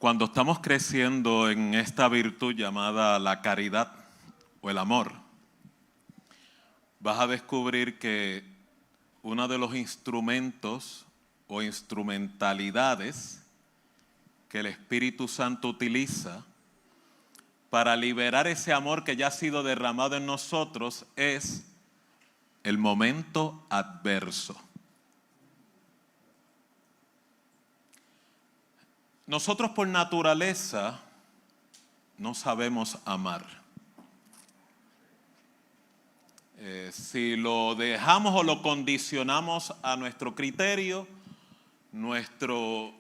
Cuando estamos creciendo en esta virtud llamada la caridad o el amor, vas a descubrir que uno de los instrumentos o instrumentalidades que el Espíritu Santo utiliza para liberar ese amor que ya ha sido derramado en nosotros es el momento adverso. Nosotros por naturaleza no sabemos amar. Si lo dejamos o lo condicionamos a nuestro criterio, nuestro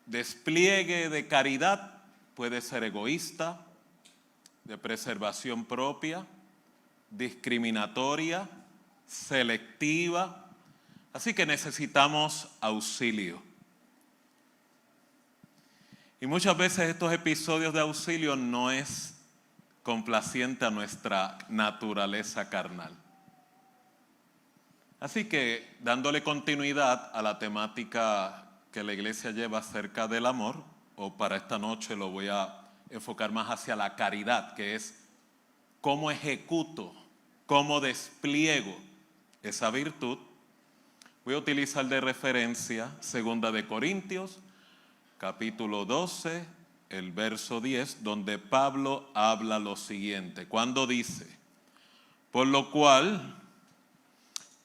despliegue de caridad puede ser egoísta, de preservación propia, discriminatoria, selectiva. Así que necesitamos auxilio. Y muchas veces estos episodios de auxilio no es complaciente a nuestra naturaleza carnal. Así que, dándole continuidad a la temática que la iglesia lleva acerca del amor, o para esta noche lo voy a enfocar más hacia la caridad, que es cómo ejecuto, cómo despliego esa virtud, voy a utilizar de referencia 2 de Corintios, capítulo 12, el verso 10, donde Pablo habla lo siguiente, cuando dice: por lo cual,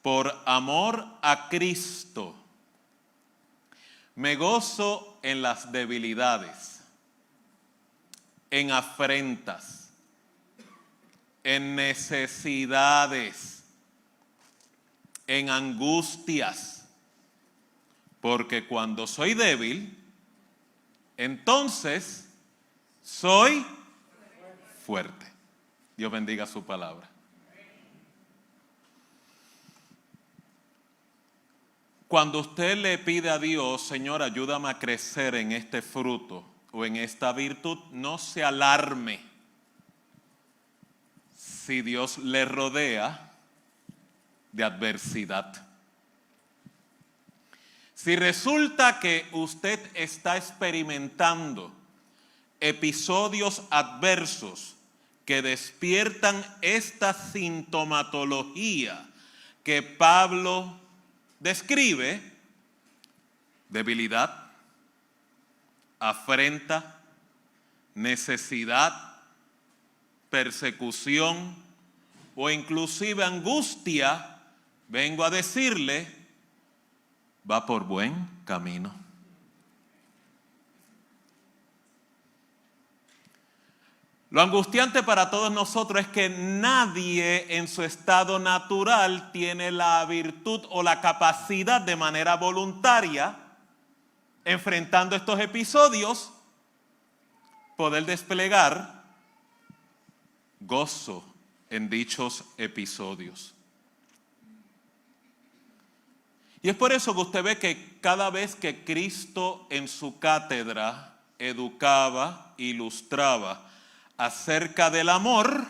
por amor a Cristo, me gozo en las debilidades, en afrentas, en necesidades, en angustias, porque cuando soy débil, entonces soy fuerte. Dios bendiga su palabra. Cuando usted le pide a Dios: Señor, ayúdame a crecer en este fruto o en esta virtud, no se alarme si Dios le rodea de adversidad. Si resulta que usted está experimentando episodios adversos que despiertan esta sintomatología que Pablo describe: debilidad, afrenta, necesidad, persecución o inclusive angustia, vengo a decirle: va por buen camino. Lo angustiante para todos nosotros es que nadie en su estado natural tiene la virtud o la capacidad de manera voluntaria, enfrentando estos episodios, poder desplegar gozo en dichos episodios. Y es por eso que usted ve que cada vez que Cristo en su cátedra educaba, ilustraba acerca del amor,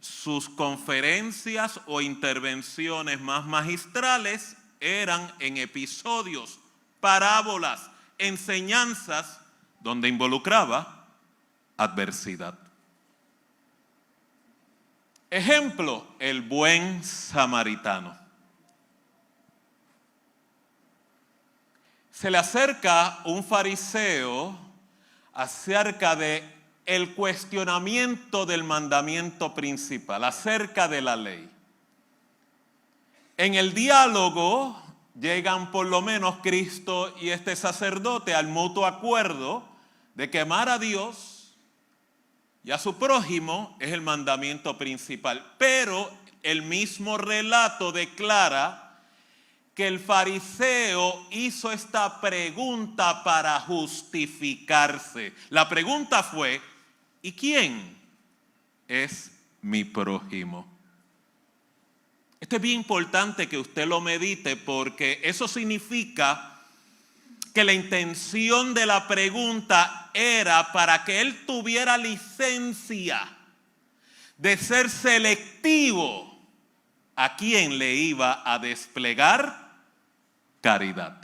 sus conferencias o intervenciones más magistrales eran en episodios, parábolas, enseñanzas donde involucraba adversidad. Ejemplo, el buen samaritano. Se le acerca un fariseo acerca de el cuestionamiento del mandamiento principal, acerca de la ley. En el diálogo llegan por lo menos Cristo y este sacerdote al mutuo acuerdo de que amar a Dios y a su prójimo es el mandamiento principal. Pero el mismo relato declara que el fariseo hizo esta pregunta para justificarse. La pregunta fue: ¿y quién es mi prójimo? Esto es bien importante que usted lo medite, porque eso significa que la intención de la pregunta era para que él tuviera licencia de ser selectivo a quién le iba a desplegar caridad.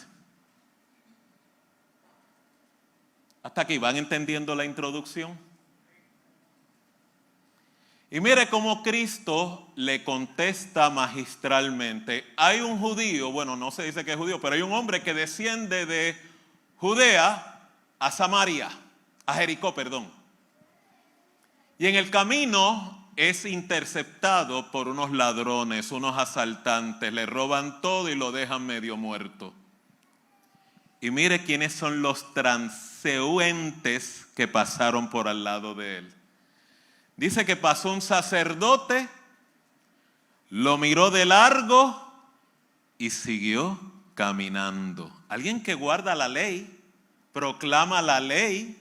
Hasta aquí, ¿van entendiendo la introducción? Y mire cómo Cristo le contesta magistralmente. Hay un judío, bueno, no se dice que es judío, pero hay un hombre que desciende de Judea a Samaria, a Jericó, perdón. Y en el camino es interceptado por unos ladrones, unos asaltantes, le roban todo y lo dejan medio muerto. Y mire quiénes son los transeúntes que pasaron por al lado de él. Dice que pasó un sacerdote, lo miró de largo y siguió caminando. Alguien que guarda la ley, proclama la ley,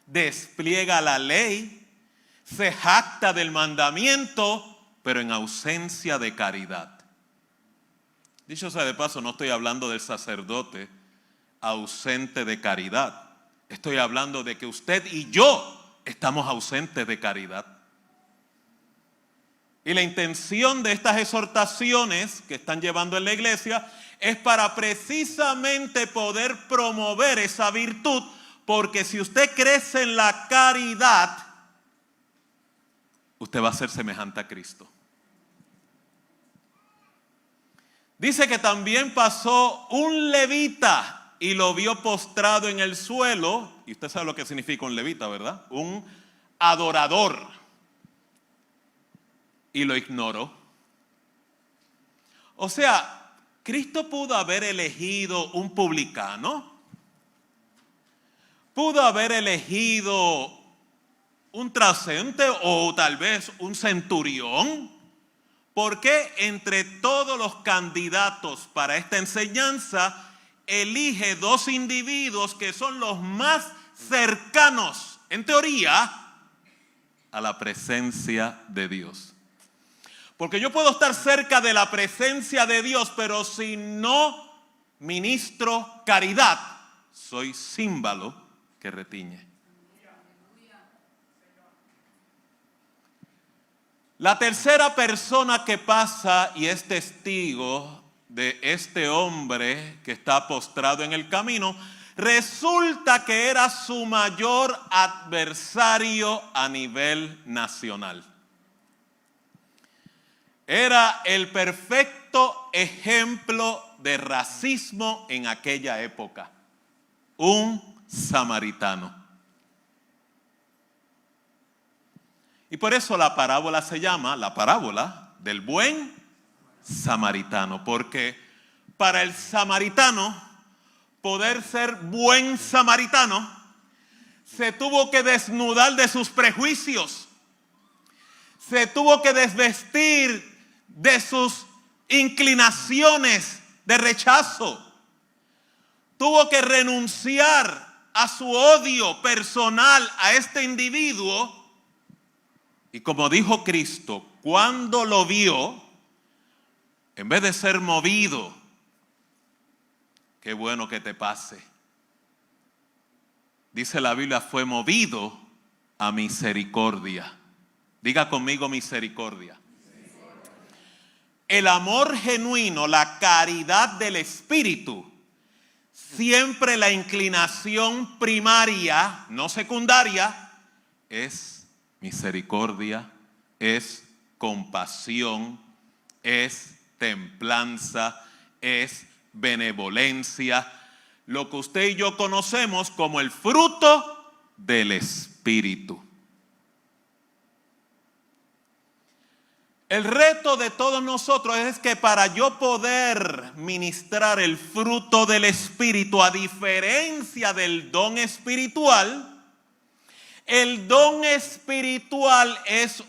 despliega la ley, se jacta del mandamiento, pero en ausencia de caridad. Dicho sea de paso, no estoy hablando del sacerdote ausente de caridad. Estoy hablando de que usted y yo estamos ausentes de caridad. Y la intención de estas exhortaciones que están llevando en la iglesia es para precisamente poder promover esa virtud, porque si usted crece en la caridad, usted va a ser semejante a Cristo. Dice que también pasó un levita y lo vio postrado en el suelo, y usted sabe lo que significa un levita, ¿verdad? Un adorador. Y lo ignoró. O sea, Cristo pudo haber elegido un publicano, pudo haber elegido un transeúnte o tal vez un centurión. ¿Por qué entre todos los candidatos para esta enseñanza elige dos individuos que son los más cercanos, en teoría, a la presencia de Dios? Porque yo puedo estar cerca de la presencia de Dios, pero si no ministro caridad, soy címbalo que retiñe. La tercera persona que pasa y es testigo de este hombre que está postrado en el camino, resulta que era su mayor adversario a nivel nacional. Era el perfecto ejemplo de racismo en aquella época. Un samaritano. Y por eso la parábola se llama la parábola del buen samaritano. Porque para el samaritano poder ser buen samaritano, se tuvo que desnudar de sus prejuicios. Se tuvo que desvestir de sus inclinaciones de rechazo. Tuvo que renunciar a su odio personal a este individuo. Y como dijo Cristo, cuando lo vio, en vez de ser movido, qué bueno que te pase, dice la Biblia, fue movido a misericordia. Diga conmigo misericordia. El amor genuino, la caridad del Espíritu, siempre la inclinación primaria, no secundaria, es misericordia, es compasión, es templanza, es benevolencia, lo que usted y yo conocemos como el fruto del Espíritu. El reto de todos nosotros es que para yo poder ministrar el fruto del Espíritu, a diferencia del don espiritual, el don espiritual es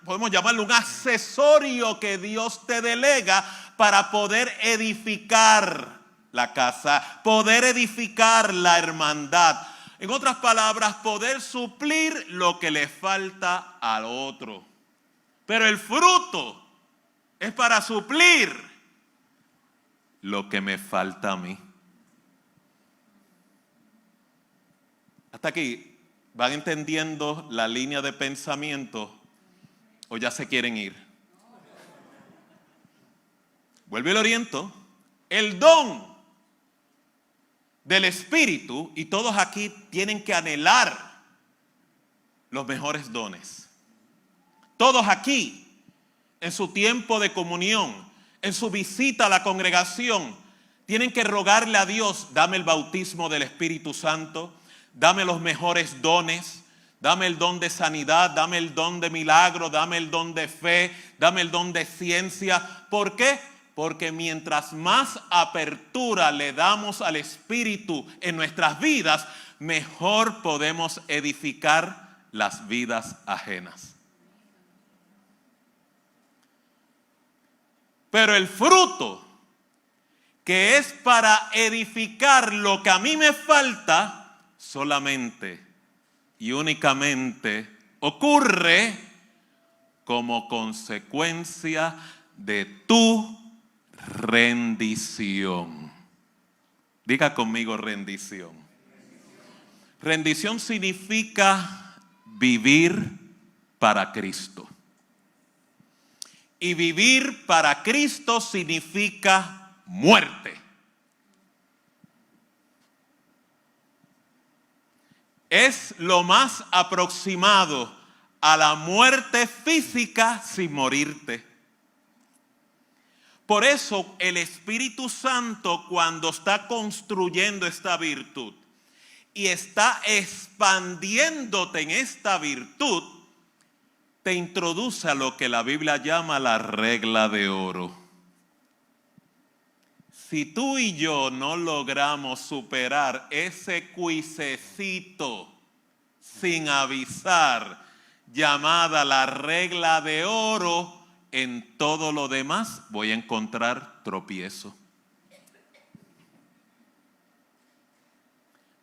podemos llamarlo un accesorio que Dios te delega para poder edificar la casa, poder edificar la hermandad. En otras palabras, poder suplir lo que le falta al otro. Pero el fruto es para suplir lo que me falta a mí. Hasta aquí. ¿Van entendiendo la línea de pensamiento o ya se quieren ir? Vuelvo y lo oriento. El don del Espíritu, y todos aquí tienen que anhelar los mejores dones. Todos aquí, en su tiempo de comunión, en su visita a la congregación, tienen que rogarle a Dios: dame el bautismo del Espíritu Santo, dame los mejores dones, dame el don de sanidad, dame el don de milagro, dame el don de fe, dame el don de ciencia. ¿Por qué? Porque mientras más apertura le damos al Espíritu en nuestras vidas, mejor podemos edificar las vidas ajenas. Pero el fruto que es para edificar lo que a mí me falta, solamente y únicamente ocurre como consecuencia de tu rendición. Diga conmigo: rendición. Rendición significa vivir para Cristo. Y vivir para Cristo significa muerte. Es lo más aproximado a la muerte física sin morirte. Por eso el Espíritu Santo, cuando está construyendo esta virtud y está expandiéndote en esta virtud, te introduce a lo que la Biblia llama la regla de oro. Si tú y yo no logramos superar ese cuisecito sin avisar, llamada la regla de oro, en todo lo demás voy a encontrar tropiezo.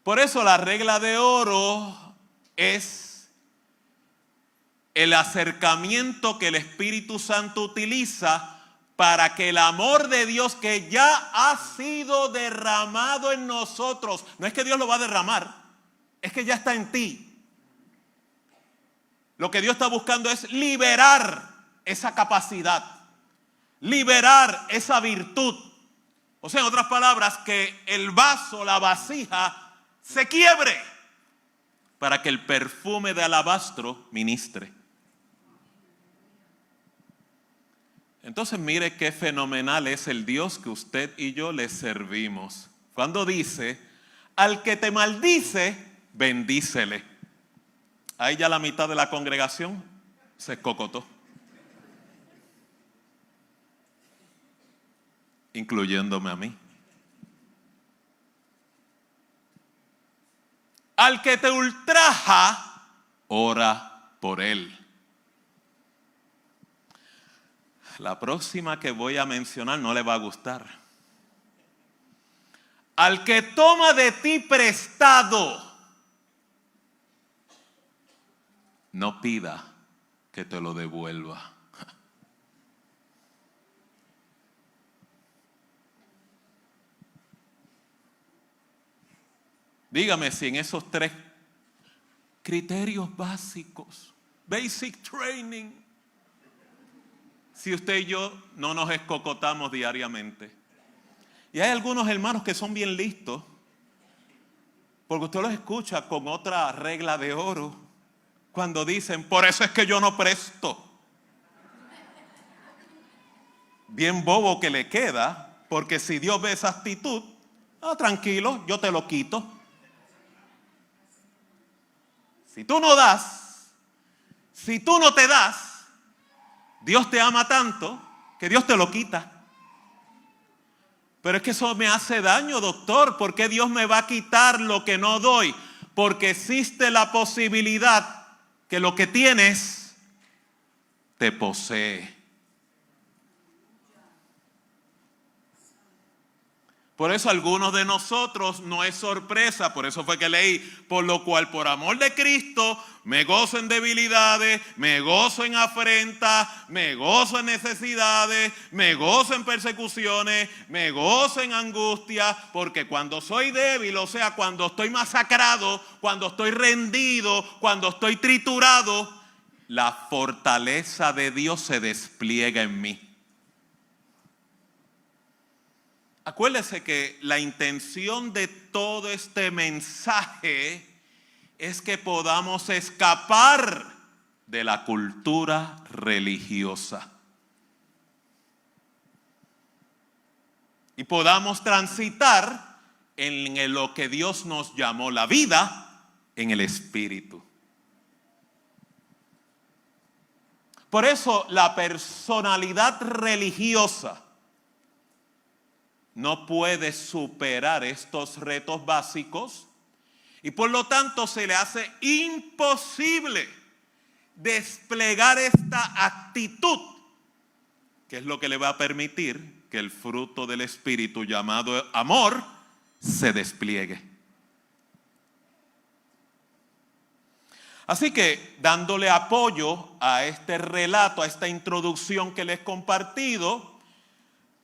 Por eso la regla de oro es el acercamiento que el Espíritu Santo utiliza para que el amor de Dios, que ya ha sido derramado en nosotros, no es que Dios lo va a derramar, es que ya está en ti. Lo que Dios está buscando es liberar esa capacidad, liberar esa virtud. O sea, en otras palabras, que el vaso, la vasija, se quiebre para que el perfume de alabastro ministre. Entonces mire qué fenomenal es el Dios que usted y yo le servimos. Cuando dice: al que te maldice, bendícele. Ahí ya la mitad de la congregación se escocotó, incluyéndome a mí. Al que te ultraja, ora por él. La próxima que voy a mencionar no le va a gustar. Al que toma de ti prestado, no pida que te lo devuelva. Dígame si en esos 3 criterios básicos, basic training, si usted y yo no nos escocotamos diariamente. Y hay algunos hermanos que son bien listos, porque usted los escucha con otra regla de oro, cuando dicen: por eso es que yo no presto. Bien bobo que le queda, porque si Dios ve esa actitud, tranquilo, yo te lo quito. Si tú no das, si tú no te das, Dios te ama tanto que Dios te lo quita. Pero es que eso me hace daño, doctor. ¿Por qué Dios me va a quitar lo que no doy? Porque existe la posibilidad que lo que tienes te posee. Por eso algunos de nosotros no es sorpresa, por eso fue que leí: por lo cual por amor de Cristo me gozo en debilidades, me gozo en afrentas, me gozo en necesidades, me gozo en persecuciones, me gozo en angustia, porque cuando soy débil, o sea, cuando estoy masacrado, cuando estoy rendido, cuando estoy triturado, la fortaleza de Dios se despliega en mí. Acuérdese que la intención de todo este mensaje es que podamos escapar de la cultura religiosa y podamos transitar en lo que Dios nos llamó la vida en el Espíritu. Por eso la personalidad religiosa no puede superar estos retos básicos y por lo tanto se le hace imposible desplegar esta actitud, que es lo que le va a permitir que el fruto del Espíritu llamado amor se despliegue. Así que, dándole apoyo a este relato, a esta introducción que les he compartido,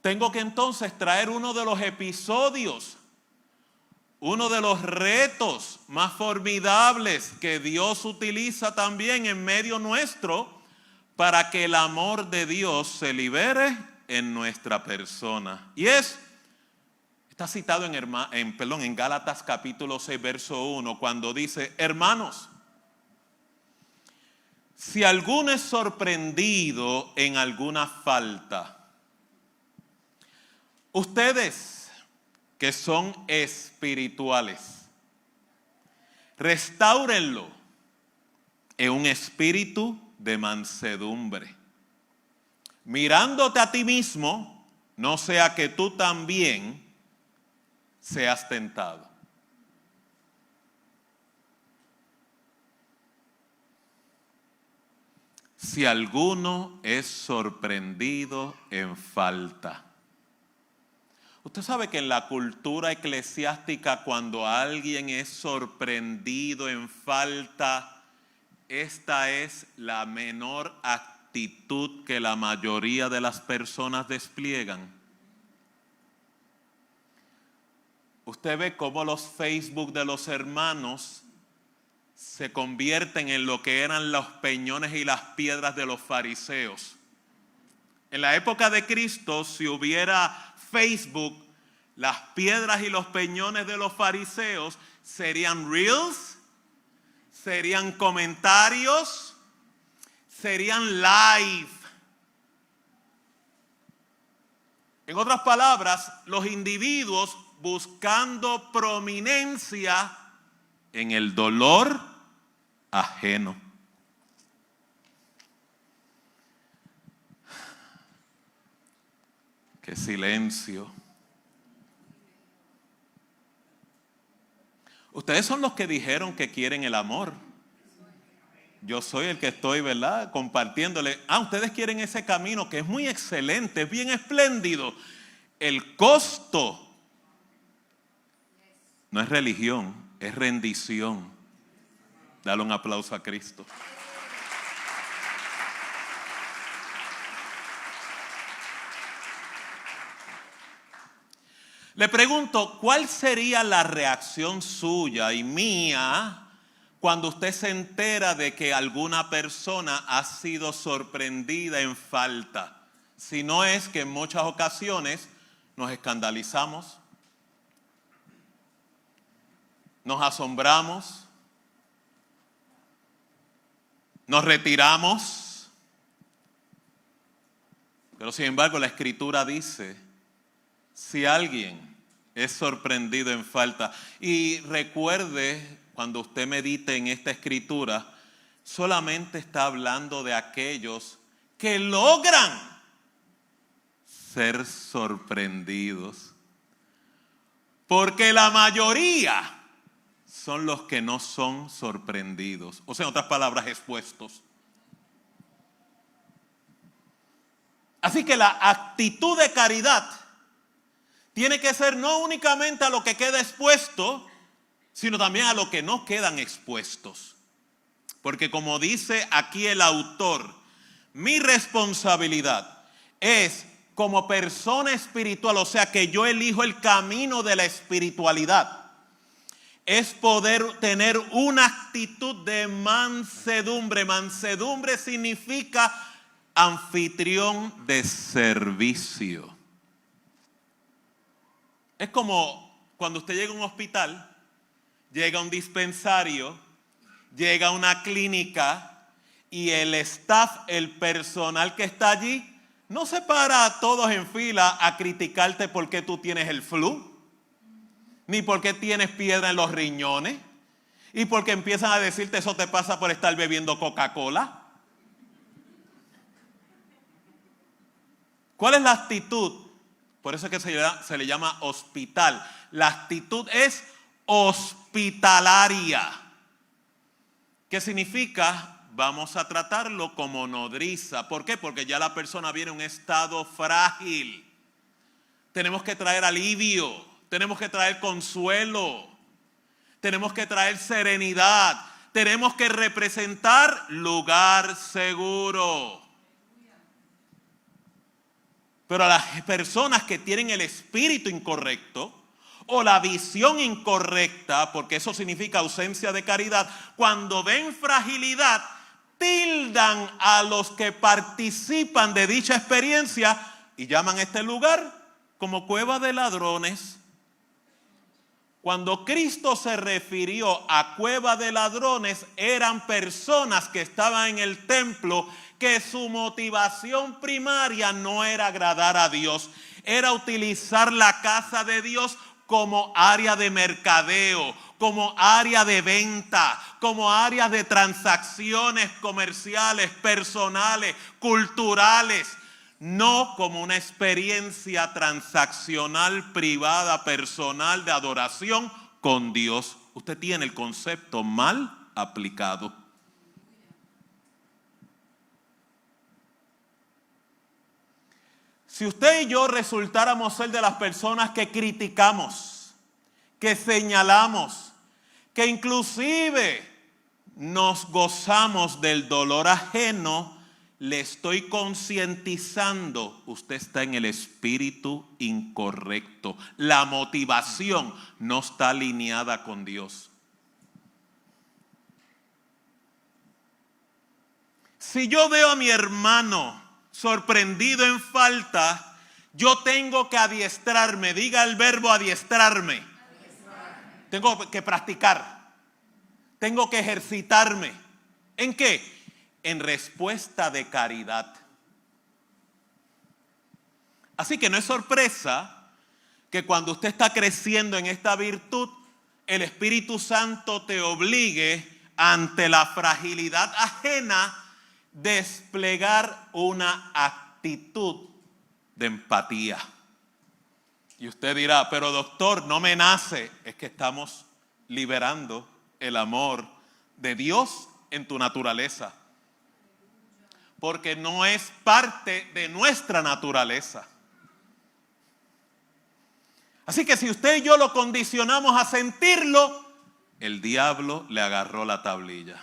tengo que entonces traer uno de los episodios, uno de los retos más formidables que Dios utiliza también en medio nuestro para que el amor de Dios se libere en nuestra persona. Y está citado en Gálatas capítulo 6, verso 1, cuando dice: hermanos, si alguno es sorprendido en alguna falta, ustedes que son espirituales, restáurenlo en un espíritu de mansedumbre, mirándote a ti mismo, no sea que tú también seas tentado. Si alguno es sorprendido en falta. Usted sabe que en la cultura eclesiástica, cuando alguien es sorprendido en falta, esta es la menor actitud que la mayoría de las personas despliegan. Usted ve cómo los Facebook de los hermanos se convierten en lo que eran los peñones y las piedras de los fariseos. En la época de Cristo, si hubiera Facebook, las piedras y los peñones de los fariseos serían reels, serían comentarios, serían live. En otras palabras, los individuos buscando prominencia en el dolor ajeno. Qué silencio. Ustedes son los que dijeron que quieren el amor. Yo soy el que estoy, ¿verdad?, compartiéndole. Ustedes quieren ese camino que es muy excelente, es bien espléndido. El costo no es religión, es rendición. Dale un aplauso a Cristo. Le pregunto, ¿cuál sería la reacción suya y mía cuando usted se entera de que alguna persona ha sido sorprendida en falta? Si no es que en muchas ocasiones nos escandalizamos, nos asombramos, nos retiramos. Pero sin embargo la Escritura dice: si alguien es sorprendido en falta, y recuerde, cuando usted medite en esta Escritura, solamente está hablando de aquellos que logran ser sorprendidos, porque la mayoría son los que no son sorprendidos, o sea, en otras palabras, expuestos. Así que la actitud de caridad tiene que ser no únicamente a lo que queda expuesto, sino también a lo que no quedan expuestos. Porque como dice aquí el autor, mi responsabilidad es como persona espiritual, o sea que yo elijo el camino de la espiritualidad, es poder tener una actitud de mansedumbre. Mansedumbre significa anfitrión de servicio. Es como cuando usted llega a un hospital, llega a un dispensario, llega a una clínica y el staff, el personal que está allí, no se para a todos en fila a criticarte porque tú tienes el flu, ni porque tienes piedra en los riñones, y porque empiezan a decirte eso te pasa por estar bebiendo Coca-Cola. ¿Cuál es la actitud? Por eso es que se le llama hospital. La actitud es hospitalaria. ¿Qué significa? Vamos a tratarlo como nodriza. ¿Por qué? Porque ya la persona viene en un estado frágil. Tenemos que traer alivio, tenemos que traer consuelo, tenemos que traer serenidad, tenemos que representar lugar seguro. Pero a las personas que tienen el espíritu incorrecto o la visión incorrecta, porque eso significa ausencia de caridad, cuando ven fragilidad, tildan a los que participan de dicha experiencia y llaman a este lugar como cueva de ladrones. Cuando Cristo se refirió a cueva de ladrones, eran personas que estaban en el templo, que su motivación primaria no era agradar a Dios, era utilizar la casa de Dios como área de mercadeo, como área de venta, como área de transacciones comerciales, personales, culturales, no como una experiencia transaccional, privada, personal de adoración con Dios. Usted tiene el concepto mal aplicado. Si usted y yo resultáramos ser de las personas que criticamos, que señalamos, que inclusive nos gozamos del dolor ajeno, le estoy concientizando, usted está en el espíritu incorrecto. La motivación no está alineada con Dios. Si yo veo a mi hermano sorprendido en falta, yo tengo que adiestrarme. Diga el verbo adiestrarme. Tengo que practicar. Tengo que ejercitarme. ¿En qué? En respuesta de caridad. Así que no es sorpresa que cuando usted está creciendo en esta virtud, el Espíritu Santo te obligue ante la fragilidad ajena desplegar una actitud de empatía. Y usted dirá, pero doctor, no me nace. Es que estamos liberando el amor de Dios en tu naturaleza. Porque no es parte de nuestra naturaleza. Así que si usted y yo lo condicionamos a sentirlo, el diablo le agarró la tablilla.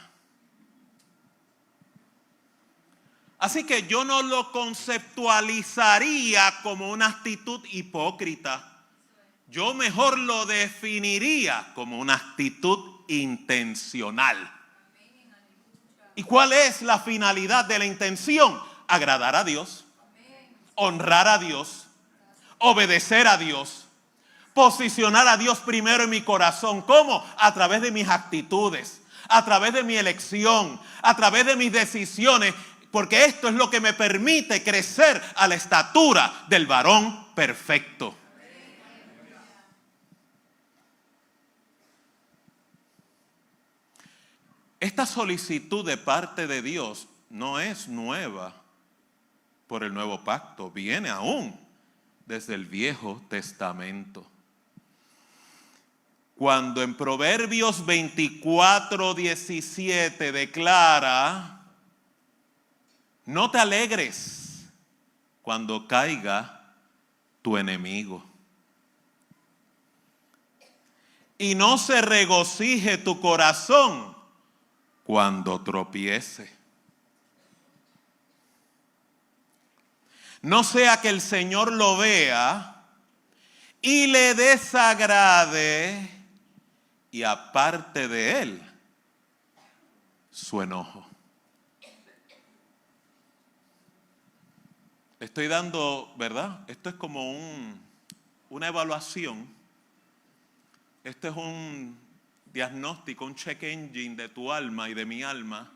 Así que yo no lo conceptualizaría como una actitud hipócrita. Yo mejor lo definiría como una actitud intencional. ¿Y cuál es la finalidad de la intención? Agradar a Dios, honrar a Dios, obedecer a Dios, posicionar a Dios primero en mi corazón. ¿Cómo? A través de mis actitudes, a través de mi elección, a través de mis decisiones, porque esto es lo que me permite crecer a la estatura del varón perfecto. Esta solicitud de parte de Dios no es nueva por el nuevo pacto, viene aún desde el Viejo Testamento. Cuando en Proverbios 24:17 declara, no te alegres cuando caiga tu enemigo, y no se regocije tu corazón cuando tropiece. No sea que el Señor lo vea y le desagrade y aparte de él su enojo. Estoy dando, ¿verdad? Esto es como una evaluación. Este es un diagnóstico, un check engine de tu alma y de mi alma,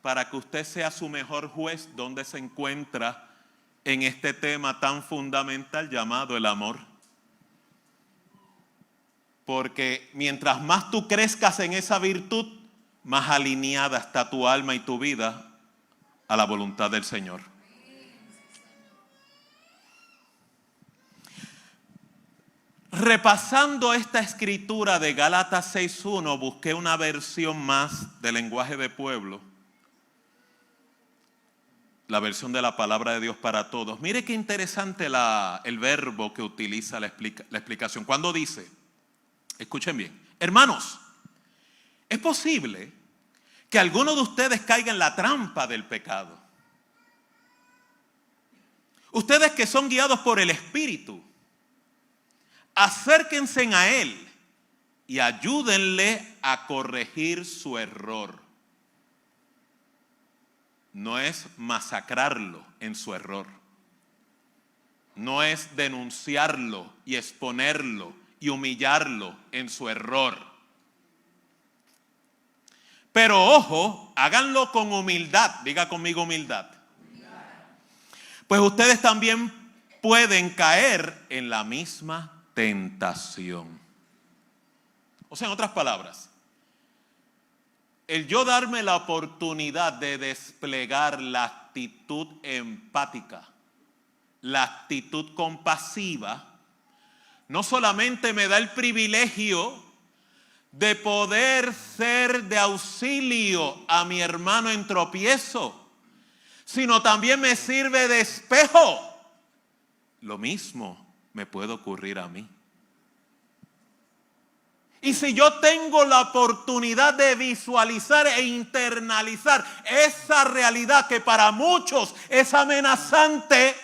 para que usted sea su mejor juez donde se encuentra en este tema tan fundamental llamado el amor. Porque mientras más tú crezcas en esa virtud, más alineada está tu alma y tu vida a la voluntad del Señor. Repasando esta escritura de Gálatas 6:1, busqué una versión más del lenguaje de pueblo. La versión de la palabra de Dios para todos. Mire qué interesante el verbo que utiliza la explicación. Cuando dice, escuchen bien, hermanos, es posible que alguno de ustedes caiga en la trampa del pecado. Ustedes que son guiados por el Espíritu, acérquense a Él y ayúdenle a corregir su error. No es masacrarlo en su error. No es denunciarlo y exponerlo y humillarlo en su error. Pero ojo, háganlo con humildad. Diga conmigo humildad. Pues ustedes también pueden caer en la misma tentación. O sea, en otras palabras, el yo darme la oportunidad de desplegar la actitud empática, la actitud compasiva, no solamente me da el privilegio de poder ser de auxilio a mi hermano en tropiezo, sino también me sirve de espejo. Lo mismo me puede ocurrir a mí. Y si yo tengo la oportunidad de visualizar e internalizar esa realidad que para muchos es amenazante,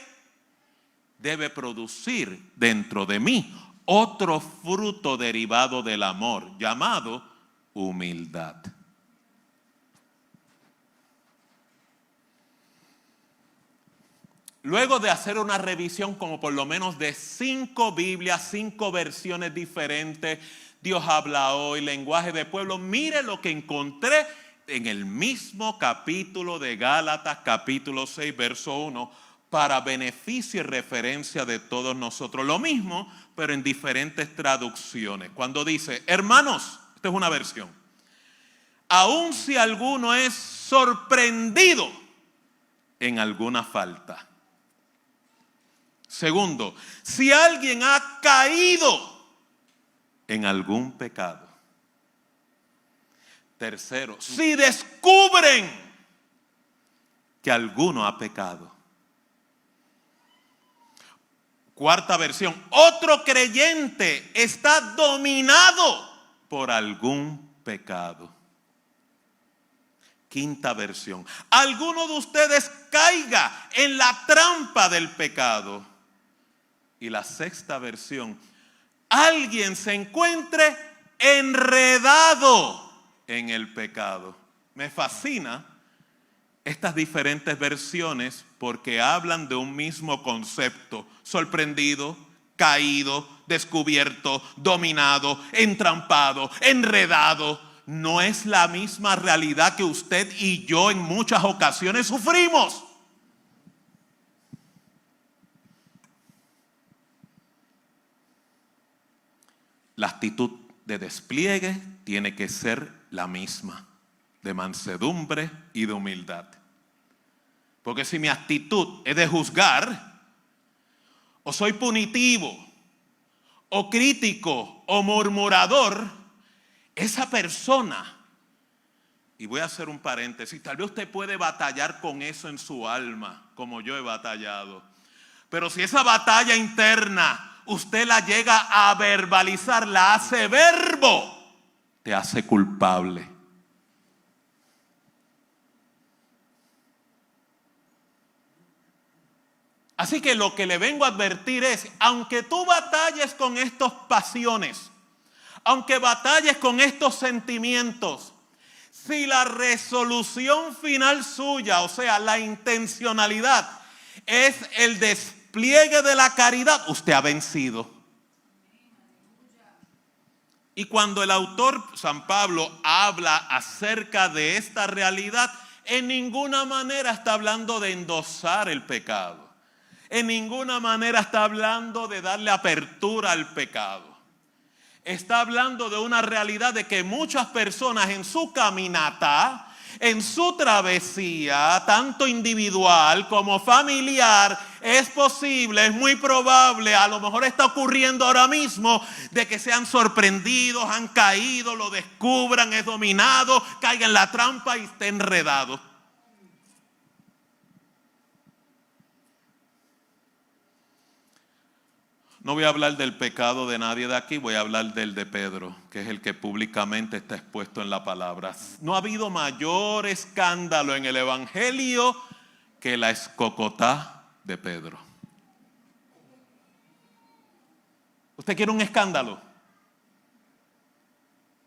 debe producir dentro de mí otro fruto derivado del amor, llamado humildad. Luego de hacer una revisión como por lo menos de 5 Biblias, 5 versiones diferentes, Dios habla hoy, lenguaje de pueblo, mire lo que encontré en el mismo capítulo de Gálatas, capítulo 6, verso 1, para beneficio y referencia de todos nosotros. Lo mismo, pero en diferentes traducciones. Cuando dice, hermanos, esta es una versión, aun si alguno es sorprendido en alguna falta. Segundo, si alguien ha caído en algún pecado. Tercero, si descubren que alguno ha pecado. Cuarta versión, otro creyente está dominado por algún pecado. Quinta versión, alguno de ustedes caiga en la trampa del pecado. Y la sexta versión, alguien se encuentre enredado en el pecado. Me fascina estas diferentes versiones porque hablan de un mismo concepto: sorprendido, caído, descubierto, dominado, entrampado, enredado. No es la misma realidad que usted y yo en muchas ocasiones sufrimos. La actitud de despliegue tiene que ser la misma, de mansedumbre y de humildad. Porque si mi actitud es de juzgar, o soy punitivo, o crítico, o murmurador, esa persona, y voy a hacer un paréntesis, tal vez usted puede batallar con eso en su alma, como yo he batallado. Pero si esa batalla interna usted la llega a verbalizar, la hace verbo, te hace culpable. Así que lo que le vengo a advertir es, aunque tú batalles con estas pasiones, aunque batalles con estos sentimientos, si la resolución final suya, o sea, la intencionalidad, es el despliegue despliegue de la caridad, usted ha vencido. Y cuando el autor San Pablo habla acerca de esta realidad, en ninguna manera está hablando de endosar el pecado. En ninguna manera está hablando de darle apertura al pecado. Está hablando de una realidad de que muchas personas en su caminata, en su travesía, tanto individual como familiar, es posible, es muy probable, a lo mejor está ocurriendo ahora mismo, de que sean sorprendidos, han caído, lo descubran, es dominado, caiga en la trampa y esté enredado. No voy a hablar del pecado de nadie de aquí, voy a hablar del de Pedro, que es el que públicamente está expuesto en la palabra. No ha habido mayor escándalo en el Evangelio que la escocotá de Pedro. ¿Usted quiere un escándalo?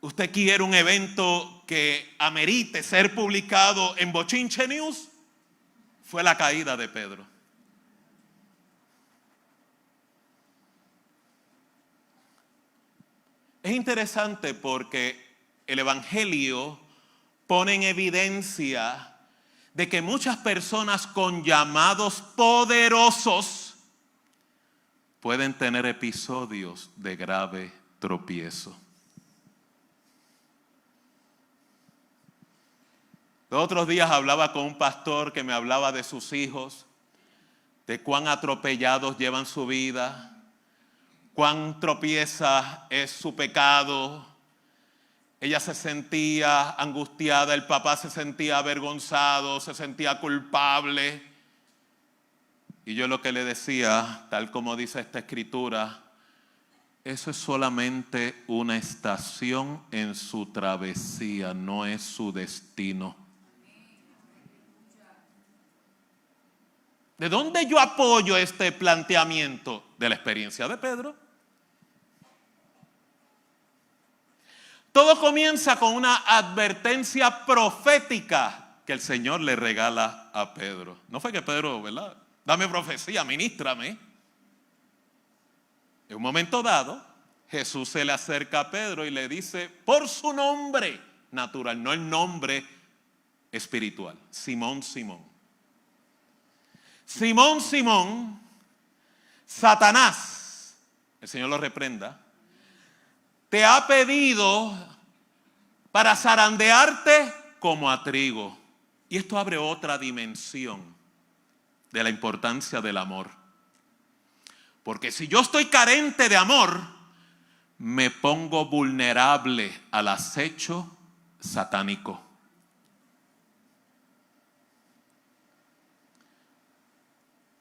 ¿Usted quiere un evento que amerite ser publicado en Bochinche News? Fue la caída de Pedro. Es interesante porque el Evangelio pone en evidencia de que muchas personas con llamados poderosos pueden tener episodios de grave tropiezo. Los otros días hablaba con un pastor que me hablaba de sus hijos, de cuán atropellados llevan su vida, cuán tropieza es su pecado. Ella se sentía angustiada, el papá se sentía avergonzado, se sentía culpable. Y yo lo que le decía, tal como dice esta escritura, eso es solamente una estación en su travesía, no es su destino. ¿De dónde yo apoyo este planteamiento? De la experiencia de Pedro. Todo comienza con una advertencia profética que el Señor le regala a Pedro. No fue que Pedro, ¿verdad? Dame profecía, ministrame. En un momento dado, Jesús se le acerca a Pedro y le dice, por su nombre natural, no el nombre espiritual, Simón, Simón. Simón, Simón, Satanás, el Señor lo reprenda, te ha pedido para zarandearte como a trigo. Y esto abre otra dimensión de la importancia del amor. Porque si yo estoy carente de amor, me pongo vulnerable al acecho satánico.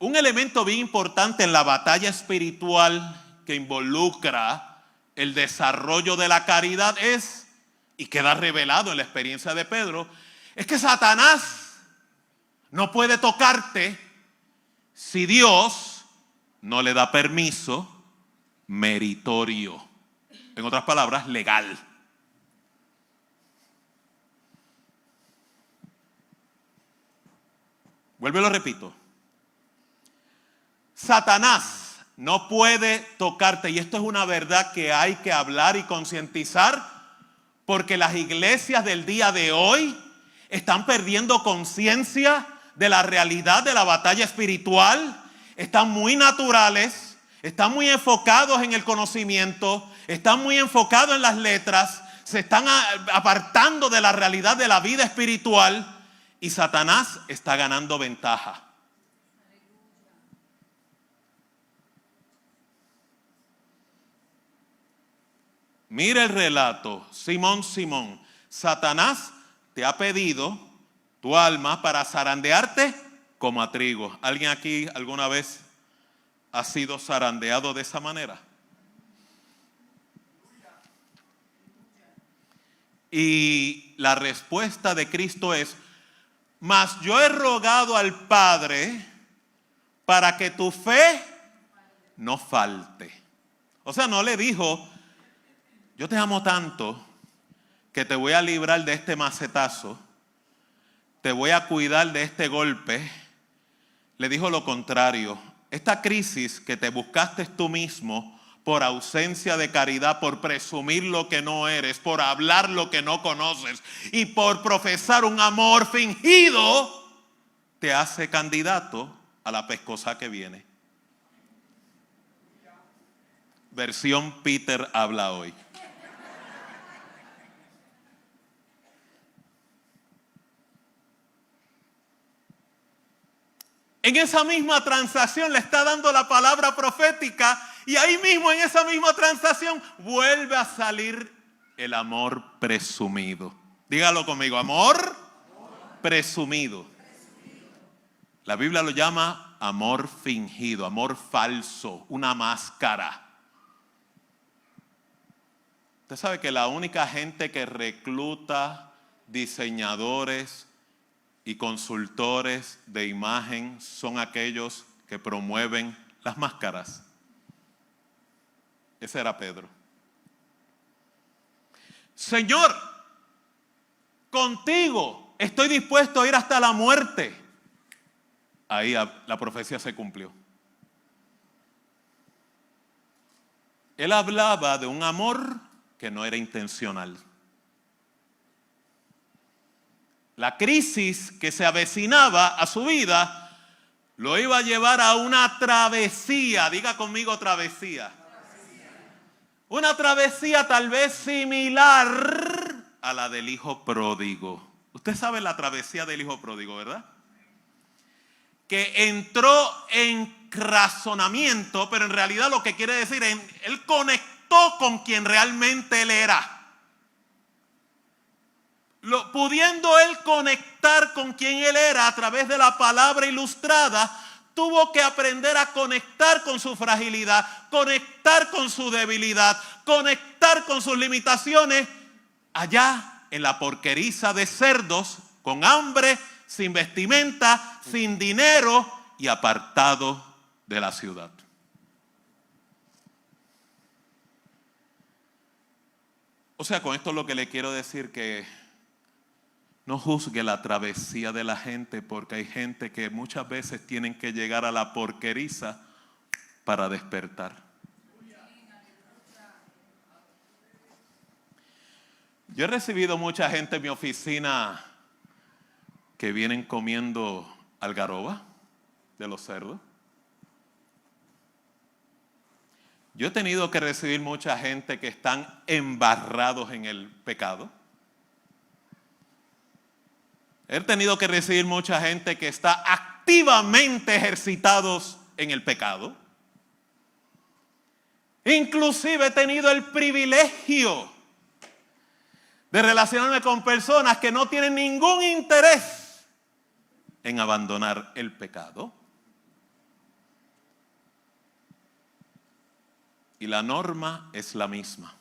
Un elemento bien importante en la batalla espiritual que involucra el desarrollo de la caridad es, y queda revelado en la experiencia de Pedro, es que Satanás no puede tocarte si Dios no le da permiso meritorio. En otras palabras, legal. Vuelvo y lo repito. Satanás no puede tocarte, y esto es una verdad que hay que hablar y concientizar, porque las iglesias del día de hoy están perdiendo conciencia de la realidad de la batalla espiritual, están muy naturales, están muy enfocados en el conocimiento, están muy enfocados en las letras, se están apartando de la realidad de la vida espiritual y Satanás está ganando ventaja. Mira el relato, Simón, Simón, Satanás te ha pedido tu alma para zarandearte como a trigo. ¿Alguien aquí alguna vez ha sido zarandeado de esa manera? Y la respuesta de Cristo es, mas yo he rogado al Padre para que tu fe no falte. O sea, no le dijo, yo te amo tanto que te voy a librar de este macetazo, te voy a cuidar de este golpe. Le dijo lo contrario, esta crisis que te buscaste tú mismo por ausencia de caridad, por presumir lo que no eres, por hablar lo que no conoces y por profesar un amor fingido, te hace candidato a la pescosa que viene. Versión Peter habla hoy. En esa misma transacción le está dando la palabra profética y ahí mismo en esa misma transacción vuelve a salir el amor presumido. Dígalo conmigo, amor presumido. La Biblia lo llama amor fingido, amor falso, una máscara. Usted sabe que la única gente que recluta diseñadores y consultores de imagen son aquellos que promueven las máscaras. Ese era Pedro. Señor, contigo estoy dispuesto a ir hasta la muerte. Ahí la profecía se cumplió. Él hablaba de un amor que no era intencional. La crisis que se avecinaba a su vida lo iba a llevar a una travesía. Diga conmigo travesía. Una travesía tal vez similar a la del hijo pródigo. Usted sabe la travesía del hijo pródigo, ¿verdad? Que entró en razonamiento, pero en realidad lo que quiere decir es él conectó con quien realmente él era. Pudiendo él conectar con quien él era a través de la palabra ilustrada, tuvo que aprender a conectar con su fragilidad, conectar con su debilidad, conectar con sus limitaciones, allá en la porqueriza de cerdos, con hambre, sin vestimenta, sin dinero y apartado de la ciudad. O sea, con esto lo que le quiero decir que no juzgue la travesía de la gente, porque hay gente que muchas veces tienen que llegar a la porqueriza para despertar. Yo he recibido mucha gente en mi oficina que vienen comiendo algarroba de los cerdos. Yo he tenido que recibir mucha gente que están embarrados en el pecado. He tenido que recibir mucha gente que está activamente ejercitados en el pecado. Inclusive he tenido el privilegio de relacionarme con personas que no tienen ningún interés en abandonar el pecado. Y la norma es la misma.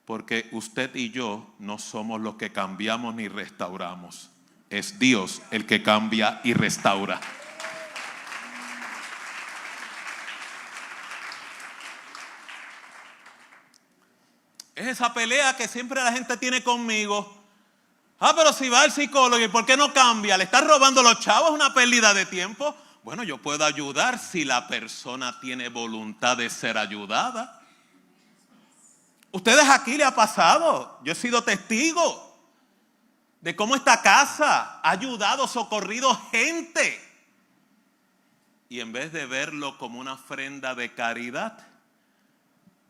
Porque usted y yo no somos los que cambiamos ni restauramos. Es Dios el que cambia y restaura. Es esa pelea que siempre la gente tiene conmigo. Pero si va al psicólogo, ¿y por qué no cambia? ¿Le está robando los chavos? ¿Es una pérdida de tiempo? Bueno, yo puedo ayudar si la persona tiene voluntad de ser ayudada. Ustedes aquí le ha pasado, yo he sido testigo de cómo esta casa ha ayudado, socorrido gente. Y en vez de verlo como una ofrenda de caridad,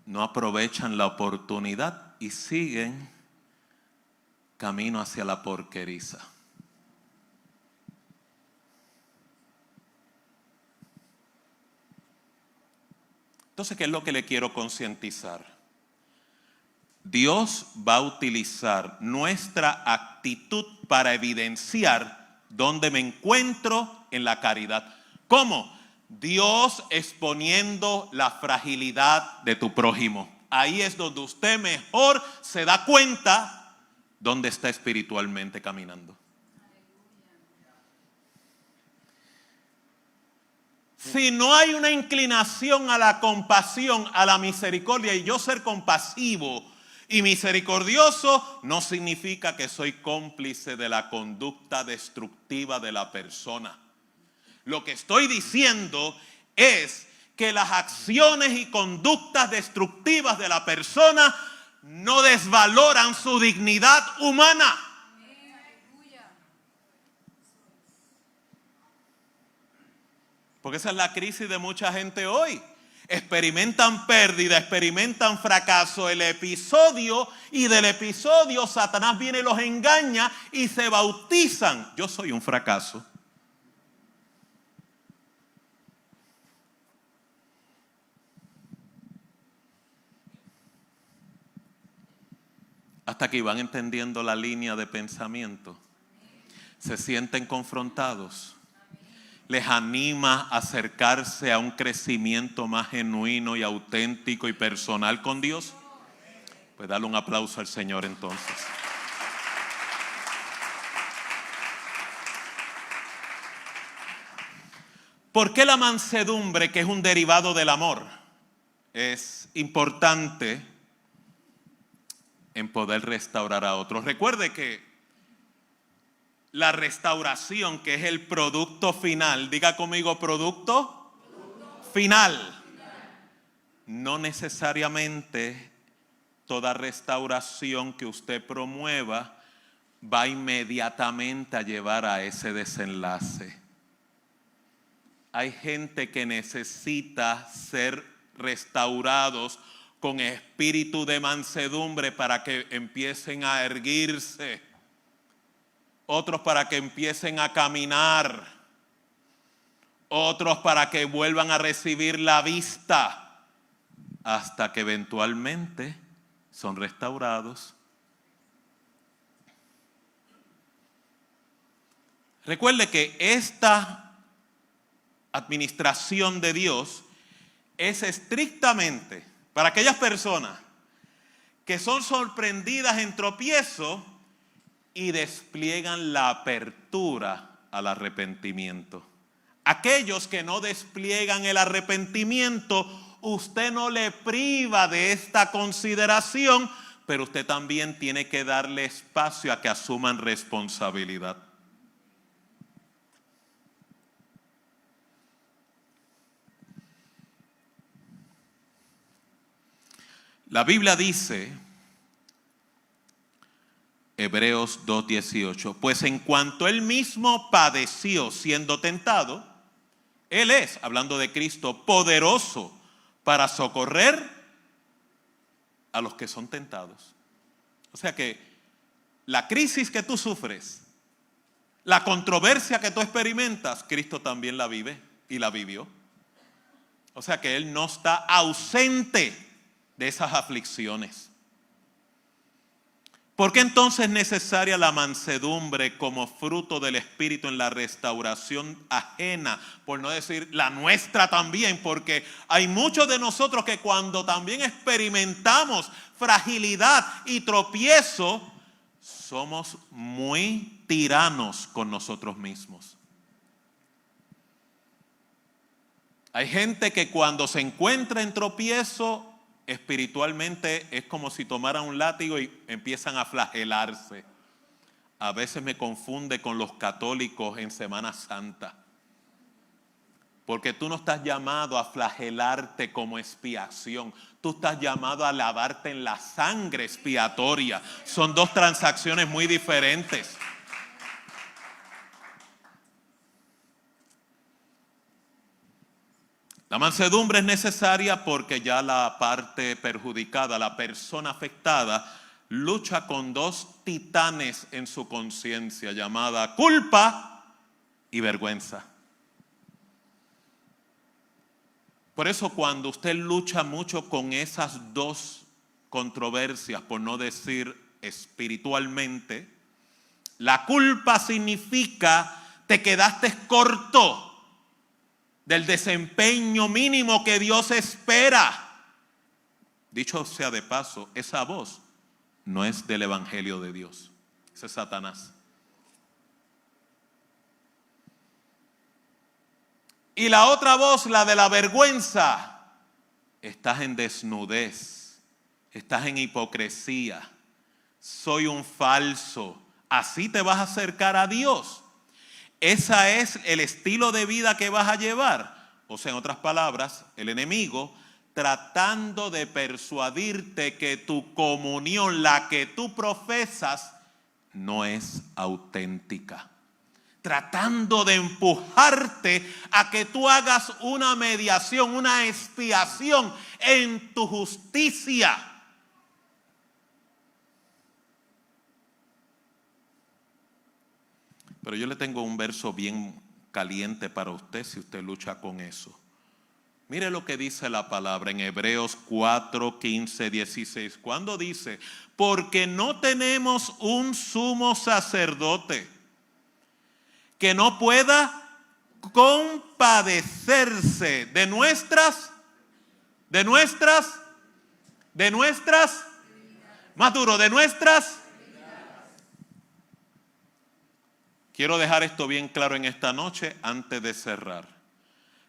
no aprovechan la oportunidad y siguen camino hacia la porqueriza. Entonces, ¿qué es lo que le quiero concientizar? Dios va a utilizar nuestra actitud para evidenciar dónde me encuentro en la caridad. ¿Cómo? Dios exponiendo la fragilidad de tu prójimo. Ahí es donde usted mejor se da cuenta dónde está espiritualmente caminando. Si no hay una inclinación a la compasión, a la misericordia, y yo ser compasivo y misericordioso, no significa que soy cómplice de la conducta destructiva de la persona. Lo que estoy diciendo es que las acciones y conductas destructivas de la persona no desvaloran su dignidad humana. Porque esa es la crisis de mucha gente hoy. Experimentan pérdida, experimentan fracaso, el episodio, y del episodio Satanás viene y los engaña y se bautizan. Yo soy un fracaso. Hasta que van entendiendo la línea de pensamiento. Se sienten confrontados. Les anima a acercarse a un crecimiento más genuino y auténtico y personal con Dios. Pues dale un aplauso al Señor entonces. ¿Por qué la mansedumbre, que es un derivado del amor, es importante en poder restaurar a otros? Recuerde que la restauración, que es el producto final, diga conmigo, producto final. No necesariamente toda restauración que usted promueva va inmediatamente a llevar a ese desenlace. Hay gente que necesita ser restaurados con espíritu de mansedumbre para que empiecen a erguirse. Otros para que empiecen a caminar. Otros para que vuelvan a recibir la vista. Hasta que eventualmente son restaurados. Recuerde que esta administración de Dios es estrictamente para aquellas personas que son sorprendidas en tropiezo y despliegan la apertura al arrepentimiento. Aquellos que no despliegan el arrepentimiento, usted no le priva de esta consideración, pero usted también tiene que darle espacio a que asuman responsabilidad. La Biblia dice, Hebreos 2:18, pues en cuanto él mismo padeció siendo tentado, él es, hablando de Cristo, poderoso para socorrer a los que son tentados. O sea que la crisis que tú sufres, la controversia que tú experimentas, Cristo también la vive y la vivió. O sea que Él no está ausente de esas aflicciones. ¿Por qué entonces es necesaria la mansedumbre como fruto del Espíritu en la restauración ajena? Por no decir la nuestra también, porque hay muchos de nosotros que cuando también experimentamos fragilidad y tropiezo, somos muy tiranos con nosotros mismos. Hay gente que cuando se encuentra en tropiezo, espiritualmente es como si tomaran un látigo y empiezan a flagelarse. A veces me confunde con los católicos en Semana Santa. Porque tú no estás llamado a flagelarte como expiación. Tú estás llamado a lavarte en la sangre expiatoria. Son dos transacciones muy diferentes. La mansedumbre es necesaria porque ya la parte perjudicada, la persona afectada, lucha con dos titanes en su conciencia, llamada culpa y vergüenza. Por eso cuando usted lucha mucho con esas dos controversias, por no decir espiritualmente, la culpa significa te quedaste corto del desempeño mínimo que Dios espera. Dicho sea de paso, esa voz no es del Evangelio de Dios. Ese es Satanás. Y la otra voz, la de la vergüenza, estás en desnudez, estás en hipocresía, soy un falso. Así te vas a acercar a Dios. ¿Ese es el estilo de vida que vas a llevar? O sea, en otras palabras, el enemigo tratando de persuadirte que tu comunión, la que tú profesas, no es auténtica. Tratando de empujarte a que tú hagas una mediación, una expiación en tu justicia. Pero yo le tengo un verso bien caliente para usted si usted lucha con eso. Mire lo que dice la palabra en Hebreos 4, 15, 16. Cuando dice, porque no tenemos un sumo sacerdote que no pueda compadecerse de nuestras, más duro, de nuestras. Quiero dejar esto bien claro en esta noche antes de cerrar.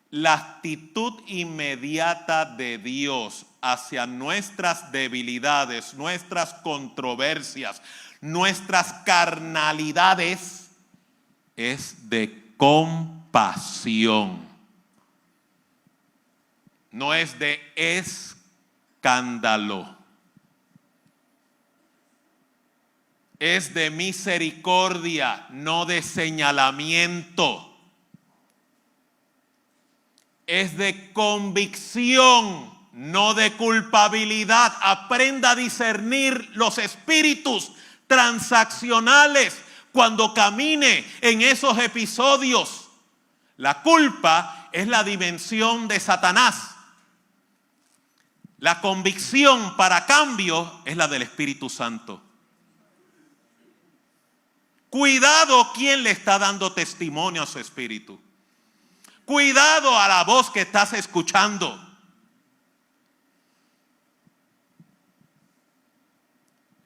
La actitud inmediata de Dios hacia nuestras debilidades, nuestras controversias, nuestras carnalidades es de compasión. No es de escándalo. Es de misericordia, no de señalamiento. Es de convicción, no de culpabilidad. Aprenda a discernir los espíritus transaccionales cuando camine en esos episodios. La culpa es la dimensión de Satanás. La convicción para cambio es la del Espíritu Santo. Cuidado quién le está dando testimonio a su espíritu. Cuidado a la voz que estás escuchando.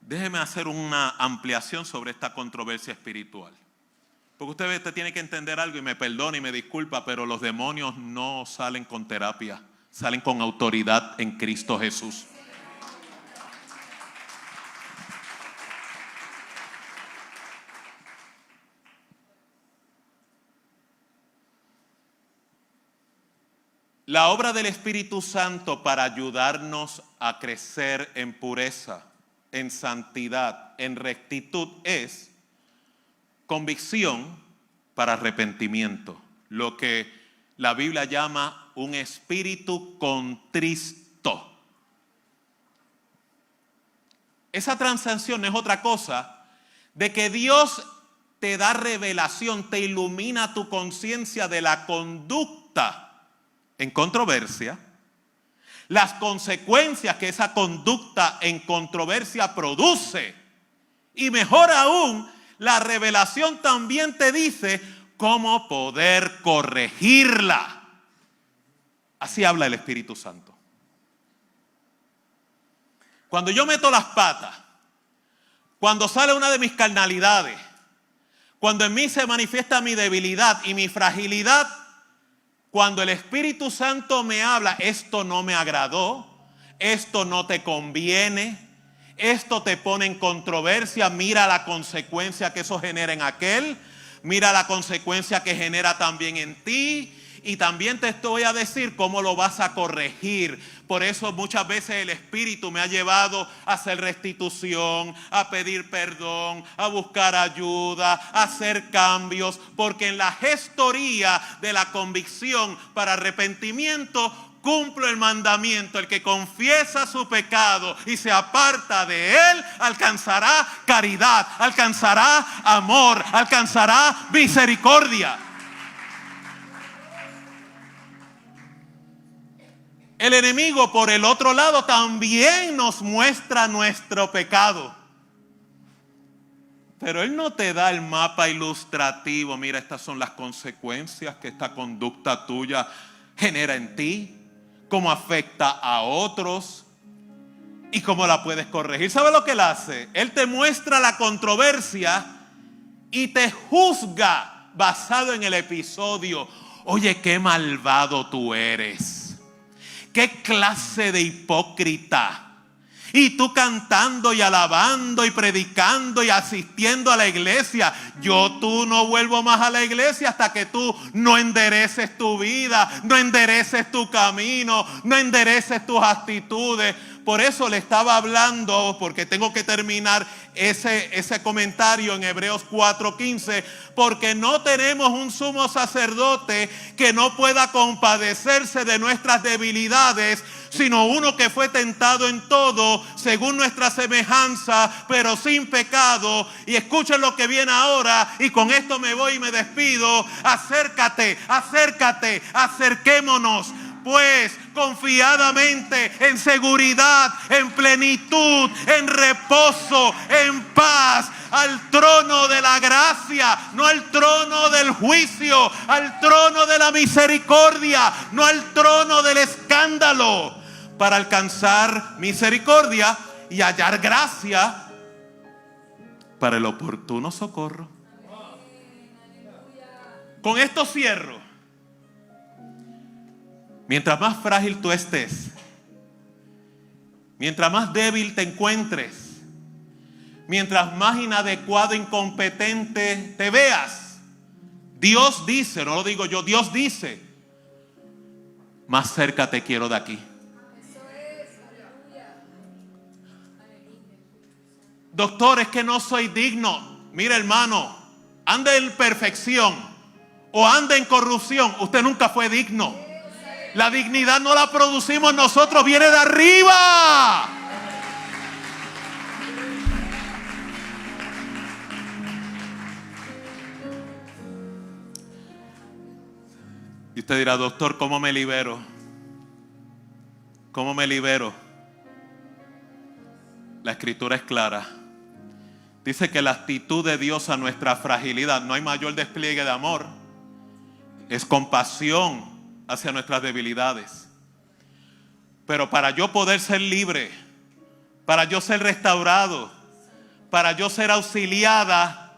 Déjeme hacer una ampliación sobre esta controversia espiritual. Porque usted tiene que entender algo y me perdona y me disculpa, pero los demonios no salen con terapia, salen con autoridad en Cristo Jesús. La obra del Espíritu Santo para ayudarnos a crecer en pureza, en santidad, en rectitud es convicción para arrepentimiento, lo que la Biblia llama un espíritu contristo. Esa transacción es otra cosa de que Dios te da revelación, te ilumina tu conciencia de la conducta en controversia, las consecuencias que esa conducta en controversia produce. Y mejor aún, la revelación también te dice cómo poder corregirla. Así habla el Espíritu Santo. Cuando yo meto las patas, cuando sale una de mis carnalidades, cuando en mí se manifiesta mi debilidad y mi fragilidad, cuando el Espíritu Santo me habla, esto no me agradó, esto no te conviene, esto te pone en controversia, mira la consecuencia que eso genera en aquel, mira la consecuencia que genera también en ti, y también te voy a decir cómo lo vas a corregir. Por eso muchas veces el Espíritu me ha llevado a hacer restitución, a pedir perdón, a buscar ayuda, a hacer cambios, porque en la gestoría de la convicción para arrepentimiento cumplo el mandamiento: el que confiesa su pecado y se aparta de él alcanzará caridad, alcanzará amor, alcanzará misericordia. El enemigo, por el otro lado, también nos muestra nuestro pecado. Pero él no te da el mapa ilustrativo. Mira, estas son las consecuencias que esta conducta tuya genera en ti, cómo afecta a otros y cómo la puedes corregir. ¿Sabe lo que él hace? Él te muestra la controversia y te juzga basado en el episodio. Oye, qué malvado tú eres. ¿Qué clase de hipócrita? Y tú cantando y alabando y predicando y asistiendo a la iglesia. Tú no vuelvo más a la iglesia hasta que tú no endereces tu vida, no endereces tu camino, no endereces tus actitudes. Por eso le estaba hablando, porque tengo que terminar ese comentario en Hebreos 4:15, porque no tenemos un sumo sacerdote que no pueda compadecerse de nuestras debilidades, sino uno que fue tentado en todo, según nuestra semejanza, pero sin pecado. Y escuchen lo que viene ahora, y con esto me voy y me despido. Acércate, acerquémonos pues confiadamente, en seguridad, en plenitud, en reposo, en paz, al trono de la gracia, no al trono del juicio, al trono de la misericordia, no al trono del escándalo, para alcanzar misericordia y hallar gracia para el oportuno socorro. Con esto cierro. Mientras más frágil tú estés, mientras más débil te encuentres, mientras más inadecuado, incompetente te veas, Dios dice, no lo digo yo, Dios dice, más cerca te quiero de aquí. Doctor, es que no soy digno. Mira, hermano, anda en perfección o anda en corrupción, usted nunca fue digno. La dignidad no la producimos nosotros, viene de arriba. Y usted dirá, doctor, ¿cómo me libero? ¿Cómo me libero? La escritura es clara. Dice que la actitud de Dios a nuestra fragilidad, no hay mayor despliegue de amor, es compasión hacia nuestras debilidades. Pero para yo poder ser libre, para yo ser restaurado, para yo ser auxiliada,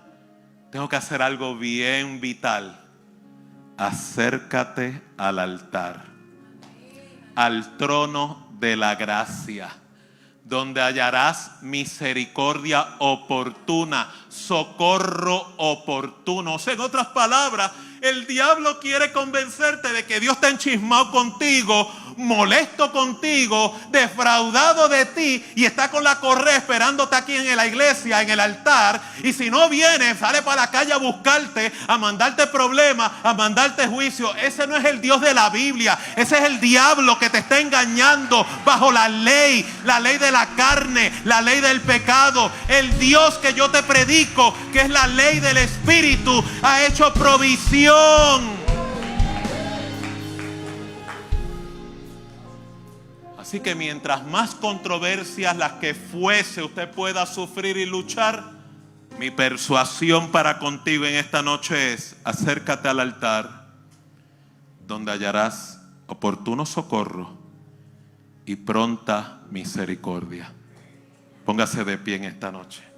tengo que hacer algo bien vital. Acércate al altar, al trono de la gracia, donde hallarás misericordia oportuna, socorro oportuno. O sea, en otras palabras, el diablo quiere convencerte de que Dios está enchismado contigo, molesto contigo, defraudado de ti, y está con la correa esperándote aquí en la iglesia, en el altar. Y si no vienes, sale para la calle a buscarte, a mandarte problemas, a mandarte juicio. Ese no es el Dios de la Biblia. Ese es el diablo que te está engañando bajo la ley de la carne, la ley del pecado. El Dios que yo te predico, que es la ley del Espíritu, ha hecho provisión. Así que mientras más controversias las que fuese usted pueda sufrir y luchar, mi persuasión para contigo en esta noche es: acércate al altar, donde hallarás oportuno socorro y pronta misericordia. Póngase de pie en esta noche.